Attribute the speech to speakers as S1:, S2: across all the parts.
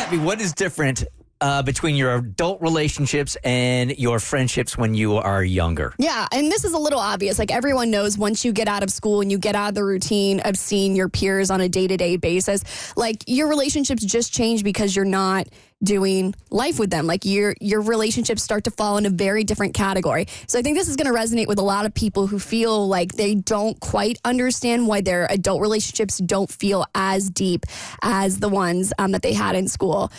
S1: Abby, what is different between your adult relationships and your friendships when you are younger?
S2: Yeah, and this is a little obvious. Like, everyone knows once you get out of school and you get out of the routine of seeing your peers on a day-to-day basis, like, your relationships just change because you're not doing life with them. Like, your relationships start to fall in a very different category. So I think this is going to resonate with a lot of people who feel like they don't quite understand why their adult relationships don't feel as deep as the ones that they had in school.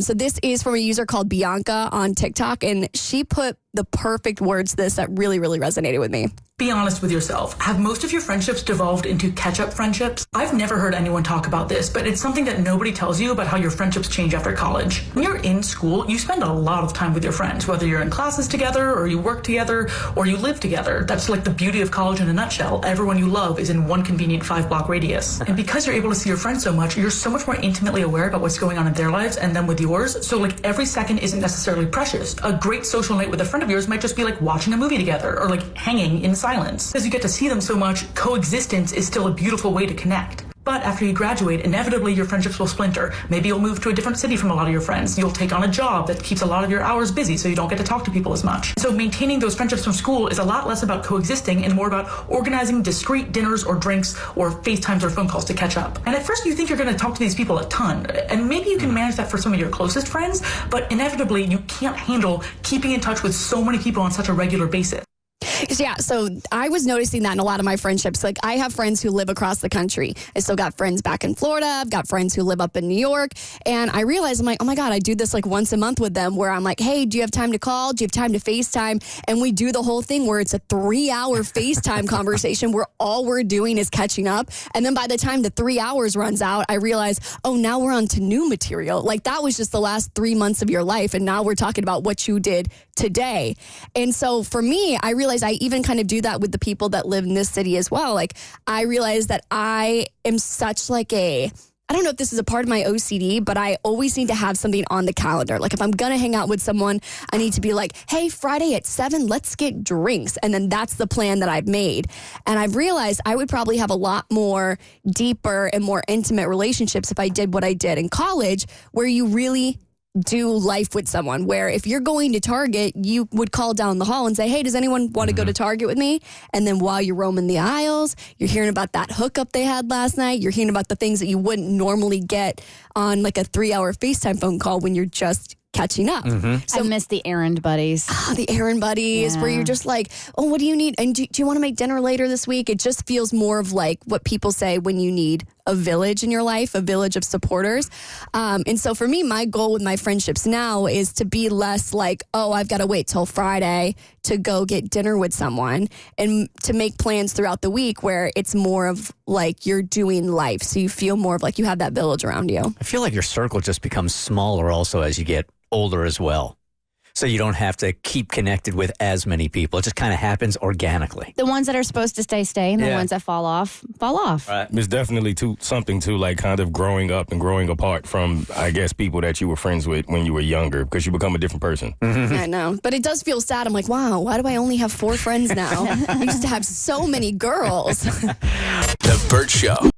S2: So this is from a user called Bianca on TikTok, and she put the perfect words to this that really, really resonated with me.
S3: Be honest with yourself. Have most of your friendships devolved into catch-up friendships? I've never heard anyone talk about this, but it's something that nobody tells you about how your friendships change after college. When you're in school, you spend a lot of time with your friends, whether you're in classes together, or you work together, or you live together. That's like the beauty of college in a nutshell. Everyone you love is in one convenient 5-block radius. And because you're able to see your friends so much, you're so much more intimately aware about what's going on in their lives and then with yours. So like every second isn't necessarily precious. A great social night with a friend of yours might just be like watching a movie together or like hanging in silence. As you get to see them so much, coexistence is still a beautiful way to connect. But after you graduate, inevitably your friendships will splinter. Maybe you'll move to a different city from a lot of your friends. You'll take on a job that keeps a lot of your hours busy so you don't get to talk to people as much. So maintaining those friendships from school is a lot less about coexisting and more about organizing discrete dinners or drinks or FaceTimes or phone calls to catch up. And at first you think you're going to talk to these people a ton. And maybe you can manage that for some of your closest friends, but inevitably you can't handle keeping in touch with so many people on such a regular basis.
S2: Yeah, so I was noticing that in a lot of my friendships. Like, I have friends who live across the country. I still got friends back in Florida. I've got friends who live up in New York. And I realized, I'm like, oh my God, I do this like once a month with them where I'm like, hey, do you have time to call? Do you have time to FaceTime? And we do the whole thing where it's a 3-hour FaceTime conversation where all we're doing is catching up. And then by the time the 3 hours runs out, I realize, oh, now we're on to new material. Like, that was just the last 3 months of your life. And now we're talking about what you did today. And so for me, I realized I even kind of do that with the people that live in this city as well. Like, I realized that I am such like I don't know if this is a part of my OCD, but I always need to have something on the calendar. Like, if I'm going to hang out with someone, I need to be like, hey, Friday at 7, let's get drinks. And then that's the plan that I've made. And I've realized I would probably have a lot more deeper and more intimate relationships if I did what I did in college, where you really do life with someone, where if you're going to Target, you would call down the hall and say, hey, does anyone want to go to Target with me? And then while you're roaming the aisles, you're hearing about that hookup they had last night. You're hearing about the things that you wouldn't normally get on like a 3-hour FaceTime phone call when you're just catching up.
S4: So, I miss the errand buddies.
S2: The errand buddies, where you're just like, oh, what do you need? And do you want to make dinner later this week? It just feels more of like what people say when you need a village in your life, a village of supporters. And so for me, my goal with my friendships now is to be less like, oh, I've got to wait till Friday to go get dinner with someone, and to make plans throughout the week where it's more of like you're doing life. So you feel more of like you have that village around you.
S1: I feel like your circle just becomes smaller also as you get older as well. So you don't have to keep connected with as many people. It just kind of happens organically.
S4: The ones that are supposed to stay, and the ones that fall off.
S1: Right.
S5: It's definitely something to like kind of growing up and growing apart from, I guess, people that you were friends with when you were younger, because you become a different person.
S2: I know. But it does feel sad. I'm like, wow, why do I only have 4 friends now? I used to have so many girls.
S6: The Bert Show.